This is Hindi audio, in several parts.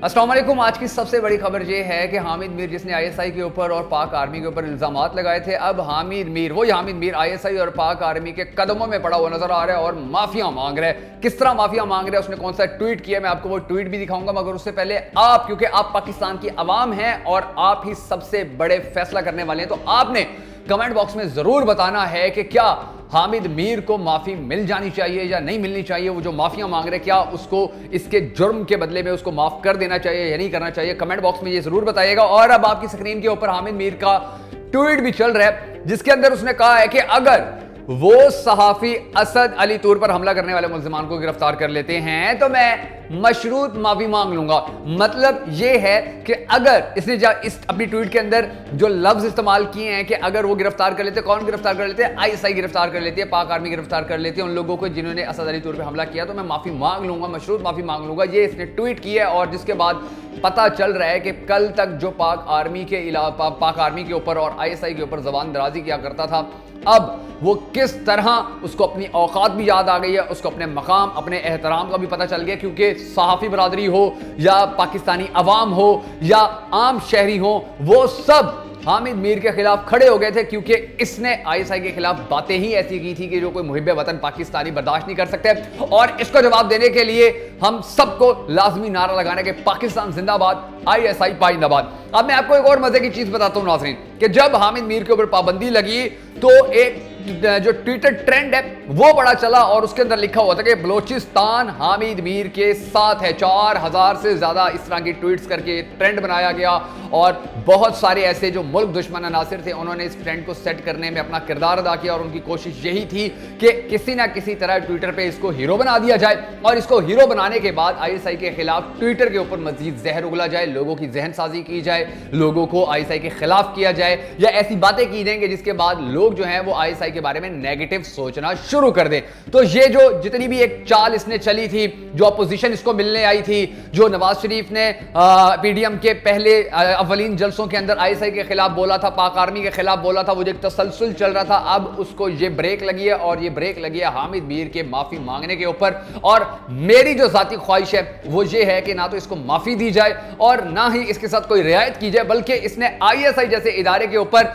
अस्सलाम वालेकुम। आज की सबसे बड़ी खबर ये है कि हामिद मीर जिसने आईएसआई के ऊपर और पाक आर्मी के ऊपर इल्जामात लगाए थे, अब हामिद मीर आईएसआई और पाक आर्मी के कदमों में पड़ा हुआ नजर आ रहा है और माफिया मांग रहा है। किस तरह माफिया मांग रहा है, उसने कौन सा ट्वीट किया, मैं आपको वो ट्वीट भी दिखाऊंगा, मगर उससे पहले क्योंकि आप पाकिस्तान की आवाम हैं और आप ही सबसे बड़े फैसला करने वाले हैं, तो आपने कमेंट बॉक्स में जरूर बताना है कि क्या हामिद मीर को माफी मिल जानी चाहिए या नहीं मिलनी चाहिए। वो जो माफिया मांग रहे, क्या उसको इसके जुर्म के बदले में उसको माफ कर देना चाहिए या नहीं करना चाहिए। कमेंट बॉक्स में ये जरूर बताइएगा। और अब आपकी स्क्रीन के ऊपर हामिद मीर का ट्वीट भी चल रहा है, जिसके अंदर उसने कहा है कि अगर वो सहाफी असद अली तूर पर हमला करने वाले मुल्जिमान को गिरफ्तार कर लेते हैं तो मैं मशरूत माफी मांग लूंगा। मतलब यह है कि अगर इसने इस अपनी ट्वीट के अंदर जो लफ्ज इस्तेमाल किए हैं कि अगर वो गिरफ्तार कर लेते, कौन गिरफ्तार कर लेते हैं, आईएसआई गिरफ्तार कर लेती है, पाक आर्मी गिरफ्तार कर लेती है उन लोगों को जिन्होंने असद अली तूर पर हमला किया, तो मैं माफी मांग लूंगा, मशरूत माफी मांग लूंगा। ये इसने ट्वीट किया है। और जिसके बाद पता चल रहा है कि कल तक जो पाक आर्मी के ऊपर और आईएसआई के ऊपर जबान दराजी किया करता था, अब वो किस तरह उसको अपनी औकात भी याद आ गई है, उसको अपने मकाम, अपने एहतराम का भी पता चल गया। क्योंकि सहाफी बरादरी हो या पाकिस्तानी अवाम हो या आम शहरी हो, वो सब हामिद मीर के खिलाफ खड़े हो गए थे, क्योंकि इसने आईएसआई के खिलाफ बातें ही ऐसी की थी कि जो कोई मुहिब्बे वतन पाकिस्तानी बर्दाश्त नहीं कर सकते। और इसको जवाब देने के लिए हम सबको लाजमी नारा लगाने के पाकिस्तान जिंदाबाद, आईएसआई पाइंदाबाद। अब मैं आपको एक और मजे की चीज बताता हूं नाज़रीन, कि जब हामिद मीर के ऊपर पाबंदी लगी तो एक जो ट्विटर ट्रेंड है वो बड़ा चला और उसके अंदर लिखा हुआ था कि बलोचिस्तान हामिद मीर के साथ है। 4000 से ज्यादा इस तरह की ट्वीट्स करके ट्रेंड बनाया गया और बहुत सारे ऐसे जो मुल्क दुश्मन अनासिर थे उन्होंने इस ट्रेंड को सेट करने में अपना किरदार अदा किया और उनकी कोशिश यही थी कि किसी ना किसी तरह ट्विटर पे इसको हीरो बना दिया जाए और इसको हीरो बनाने के बाद आईएसआई के खिलाफ ट्विटर के ऊपर मजीद जहर उगला जाए, लोगों की जहन साजी की जाए, लोगों को आईएसआई के खिलाफ किया जाए या ऐसी बातें की जाएंगे जिसके बाद लोग जो हैं वो आईएसआई के बारे में नेगेटिव सोचना शुरू कर दे। तो ये जो जितनी भी एक चाल इसने चली थी, जो अपोजिशन इसको मिलने आई थी, जो नवाज शरीफ ने पीडीएम के पहले अवलीन जलसों के अंदर आईएसआई के खिलाफ बोला था, पाक आर्मी के खिलाफ बोला था, वो जो एक तसलसल चल रहा था, अब उसको ये ब्रेक लगी है और ये ब्रेक लगी है हामिद मीर के माफी मांगने के ऊपर। और मेरी जो जाती ख्वाहिश है वो ये है कि ना तो इसको माफी दी जाए और ना ही इसके साथ कोई रियायत की जाए, बल्कि इसने आईएसआई जैसे इदारे के ऊपर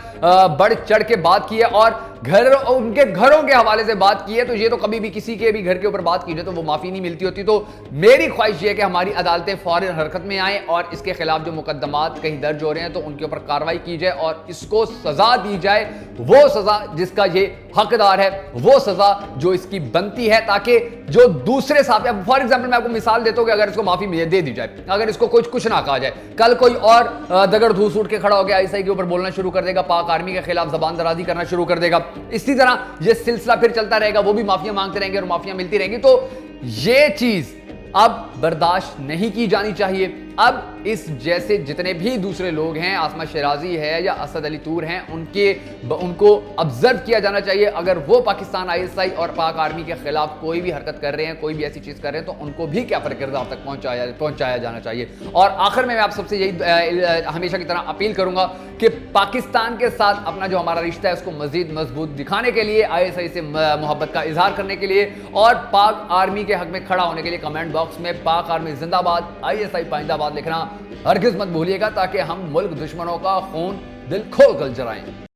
बढ़ चढ़ के बात की है और उनके घरों के हवाले से बात की है। तो ये तो कभी भी किसी के भी घर के ऊपर बात की जाए तो वो माफी नहीं मिलती होती। तो मेरी ख्वाहिश ये है कि हमारी अदालतें फौरन हरकत में आए और इसके खिलाफ जो मुकदमात कहीं दर्ज हो रहे हैं तो उनके ऊपर कार्रवाई की जाए और इसको सजा दी जाए, वो सजा जिसका ये हकदार है, वो सजा जो इसकी बनती है, ताकि जो दूसरे साहब, फॉर एग्जाम्पल मैं आपको मिसाल देता हूं कि अगर इसको माफी दे दी जाए, अगर इसको कुछ ना कहा जाए, कल कोई और दगड़ धूस उठ के खड़ा हो गया आईएसआई के ऊपर बोलना शुरू कर देगा, पाक आर्मी के खिलाफ जबान दराजी करना शुरू कर देगा, इसी तरह ये सिलसिला फिर चलता रहेगा, वो भी माफिया मांगते रहेंगे और माफिया मिलती रहेंगी। तो ये चीज अब बर्दाश्त नहीं की जानी चाहिए। अब इस जैसे जितने भी दूसरे लोग हैं, आसमा शराजी है या असद अली तूर हैं, उनको ऑब्जर्व किया जाना चाहिए। अगर वो पाकिस्तान आईएसआई और पाक आर्मी के खिलाफ कोई भी हरकत कर रहे हैं, कोई भी ऐसी चीज कर रहे हैं, तो उनको भी क्या किरदार तक पहुंचाया जाना चाहिए। और आखिर में मैं आप सबसे यही हमेशा की तरह अपील करूंगा कि पाकिस्तान के साथ अपना जो हमारा रिश्ता है उसको मजीद मजबूत दिखाने के लिए, आईएसआई से मोहब्बत का इजहार करने के लिए और पाक आर्मी के हक में खड़ा होने के लिए कमेंट बॉक्स में पाक आर्मी जिंदाबाद, आईएसआई पाइंदाबाद लिखना हरगिज मत भूलिएगा, ताकि हम मुल्क दुश्मनों का खून दिल खोल कर जराएं।